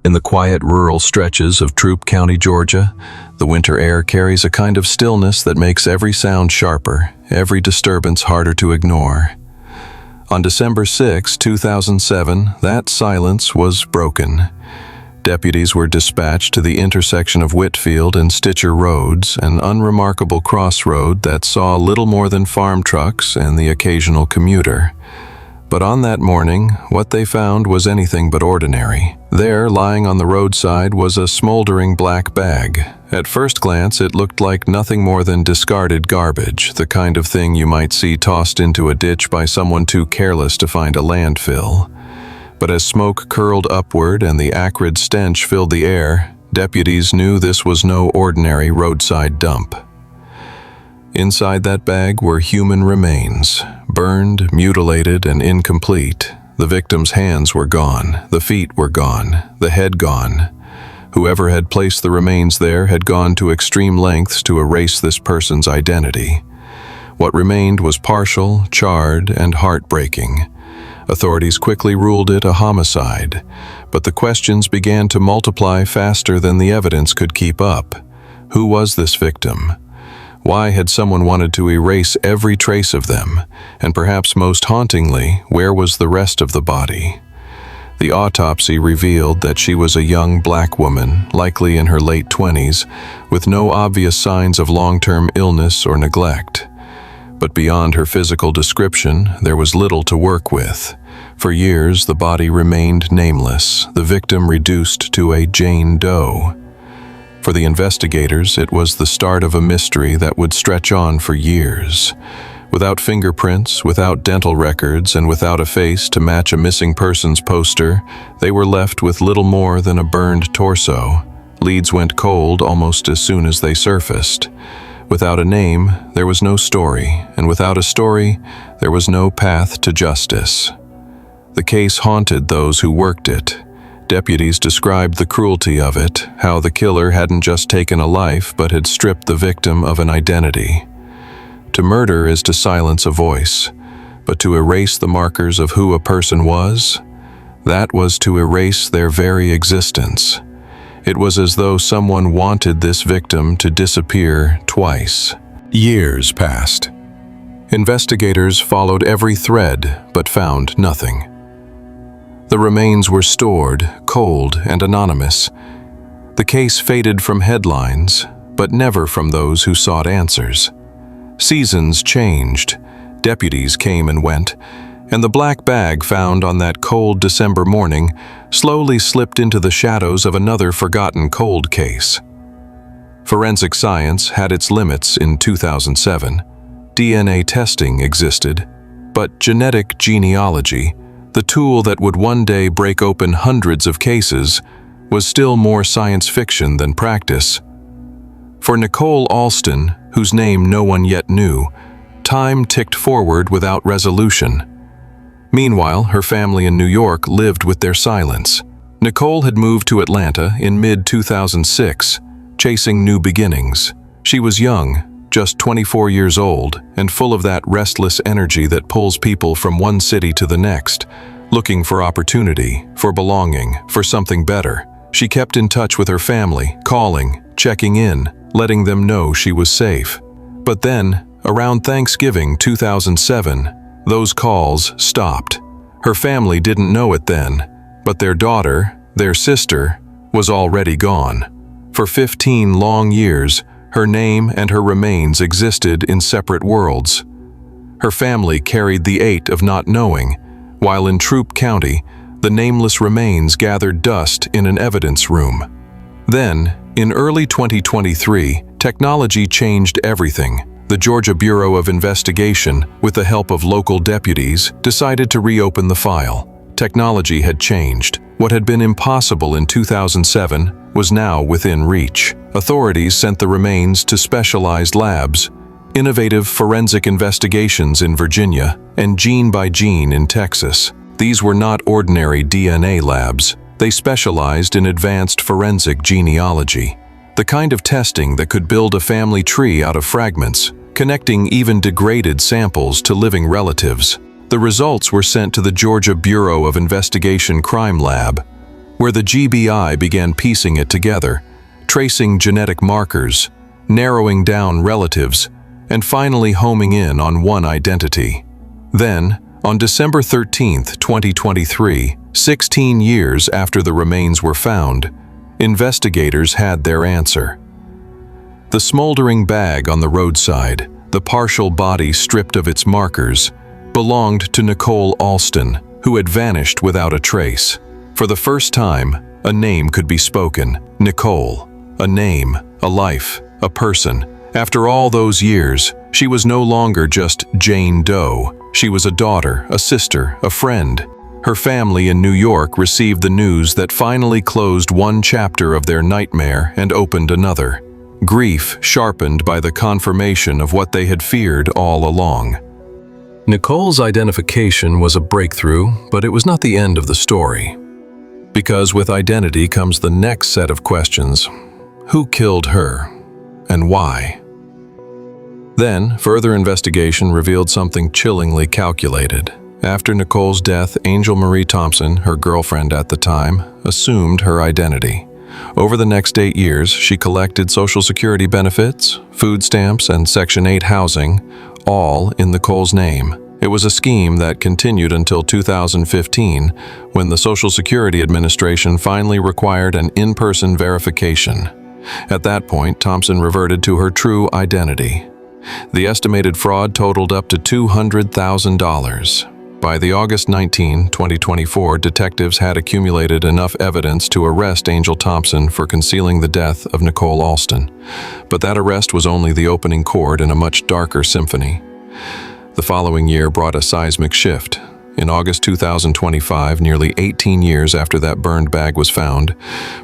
In the quiet rural stretches of Troup County, Georgia, the winter air carries a kind of stillness that makes every sound sharper, every disturbance harder to ignore. On December 6, 2007, that silence was broken. Deputies were dispatched to the intersection of Whitfield and Stitcher Roads, an unremarkable crossroad that saw little more than farm trucks and the occasional commuter. But on that morning, what they found was anything but ordinary. There, lying on the roadside, was a smoldering black bag. At first glance, it looked like nothing more than discarded garbage, the kind of thing you might see tossed into a ditch by someone too careless to find a landfill. But as smoke curled upward and the acrid stench filled the air, deputies knew this was no ordinary roadside dump. Inside that bag were human remains, burned, mutilated, and incomplete. The victim's hands were gone, the feet were gone, the head gone. Whoever had placed the remains there had gone to extreme lengths to erase this person's identity. What remained was partial, charred, and heartbreaking. Authorities quickly ruled it a homicide, but the questions began to multiply faster than the evidence could keep up. Who was this victim? Why had someone wanted to erase every trace of them? And perhaps most hauntingly, where was the rest of the body? The autopsy revealed that she was a young black woman, likely in her late 20s, with no obvious signs of long-term illness or neglect. But beyond her physical description, there was little to work with. For years, the body remained nameless, the victim reduced to a Jane Doe. For the investigators, it was the start of a mystery that would stretch on for years. Without fingerprints, without dental records, and without a face to match a missing persons poster, they were left with little more than a burned torso. Leads went cold almost as soon as they surfaced. Without a name, there was no story, and without a story, there was no path to justice. The case haunted those who worked it. Deputies described the cruelty of it, how the killer hadn't just taken a life but had stripped the victim of an identity. To murder is to silence a voice, but to erase the markers of who a person was, that was to erase their very existence. It was as though someone wanted this victim to disappear twice. Years passed. Investigators followed every thread but found nothing. The remains were stored, cold, and anonymous. The case faded from headlines, but never from those who sought answers. Seasons changed, deputies came and went, and the black bag found on that cold December morning slowly slipped into the shadows of another forgotten cold case. Forensic science had its limits in 2007. DNA testing existed, but genetic genealogy, the tool that would one day break open hundreds of cases, was still more science fiction than practice. For Nicole Alston, whose name no one yet knew, time ticked forward without resolution. Meanwhile, her family in New York lived with their silence. Nicole had moved to Atlanta in mid-2006, chasing new beginnings. She was young, just 24 years old, and full of that restless energy that pulls people from one city to the next, looking for opportunity, for belonging, for something better. She kept in touch with her family, calling, checking in, letting them know she was safe. But then, around Thanksgiving 2007, those calls stopped. Her family didn't know it then, but their daughter, their sister, was already gone. For 15 long years, her name and her remains existed in separate worlds. Her family carried the weight of not knowing, while in Troup County, the nameless remains gathered dust in an evidence room. Then, in early 2023, technology changed everything. The Georgia Bureau of Investigation, with the help of local deputies, decided to reopen the file. Technology had changed. What had been impossible in 2007 was now within reach. Authorities sent the remains to specialized labs, innovative forensic investigations in Virginia, and Gene by Gene in Texas. These were not ordinary DNA labs. They specialized in advanced forensic genealogy, the kind of testing that could build a family tree out of fragments, connecting even degraded samples to living relatives. The results were sent to the Georgia Bureau of Investigation Crime Lab, where the GBI began piecing it together, tracing genetic markers, narrowing down relatives, and finally homing in on one identity. Then, on December 13, 2023, 16 years after the remains were found, investigators had their answer. The smoldering bag on the roadside, the partial body stripped of its markers, belonged to Nicole Alston, who had vanished without a trace. For the first time, a name could be spoken. Nicole. A name, a life, a person. After all those years, she was no longer just Jane Doe. She was a daughter, a sister, a friend. Her family in New York received the news that finally closed one chapter of their nightmare and opened another. Grief sharpened by the confirmation of what they had feared all along. Nicole's identification was a breakthrough, but it was not the end of the story. Because with identity comes the next set of questions. Who killed her, and why? Then, further investigation revealed something chillingly calculated. After Nicole's death, Angel Marie Thompson, her girlfriend at the time, assumed her identity. Over the next 8 years, she collected Social Security benefits, food stamps, and Section 8 housing, all in Nicole's name. It was a scheme that continued until 2015, when the Social Security Administration finally required an in-person verification. At that point, Thompson reverted to her true identity. The estimated fraud totaled up to $200,000. By the August 19, 2024, detectives had accumulated enough evidence to arrest Angel Thompson for concealing the death of Nicole Alston. But that arrest was only the opening chord in a much darker symphony. The following year brought a seismic shift. In August 2025, nearly 18 years after that burned bag was found,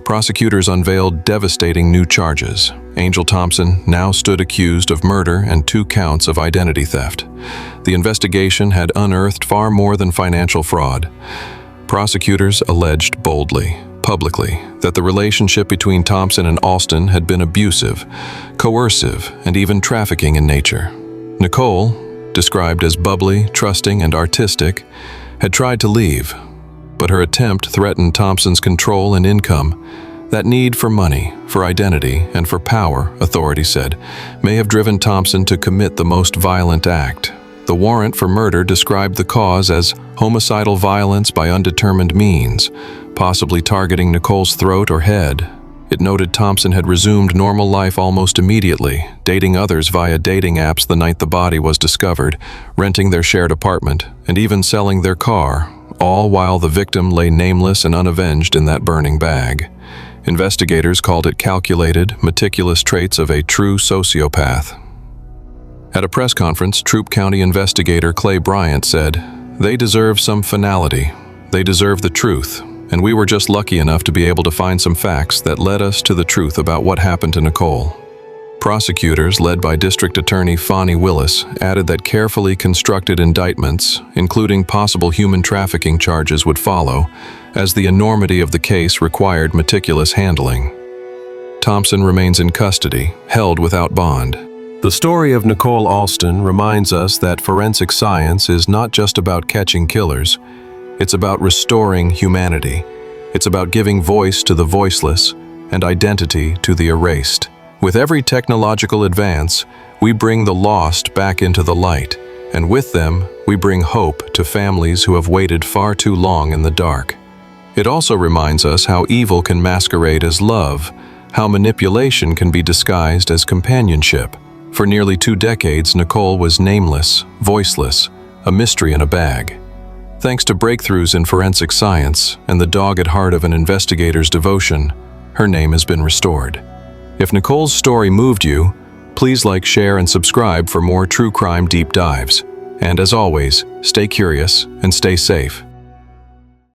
prosecutors unveiled devastating new charges. Angel Thompson now stood accused of murder and 2 counts of identity theft. The investigation had unearthed far more than financial fraud. Prosecutors alleged boldly, publicly, that the relationship between Thompson and Alston had been abusive, coercive, and even trafficking in nature. Nicole, described as bubbly, trusting, and artistic, had tried to leave, but her attempt threatened Thompson's control and income. That need for money, for identity, and for power, authorities said, may have driven Thompson to commit the most violent act. The warrant for murder described the cause as homicidal violence by undetermined means, possibly targeting Nicole's throat or head. It noted Thompson had resumed normal life almost immediately, dating others via dating apps the night the body was discovered, renting their shared apartment, and even selling their car, all while the victim lay nameless and unavenged in that burning bag. Investigators called it calculated, meticulous traits of a true sociopath. At a press conference, Troup County investigator Clay Bryant said, "They deserve some finality. They deserve the truth. And we were just lucky enough to be able to find some facts that led us to the truth about what happened to Nicole." Prosecutors, led by District Attorney Fonnie Willis, added that carefully constructed indictments, including possible human trafficking charges, would follow, as the enormity of the case required meticulous handling. Thompson remains in custody, held without bond. The story of Nicole Alston reminds us that forensic science is not just about catching killers. It's about restoring humanity. It's about giving voice to the voiceless and identity to the erased. With every technological advance, we bring the lost back into the light, and with them, we bring hope to families who have waited far too long in the dark. It also reminds us how evil can masquerade as love, how manipulation can be disguised as companionship. For nearly 2 decades, Nicole was nameless, voiceless, a mystery in a bag. Thanks to breakthroughs in forensic science and the dogged heart of an investigator's devotion, her name has been restored. If Nicole's story moved you, please like, share, and subscribe for more true crime deep dives. And as always, stay curious and stay safe.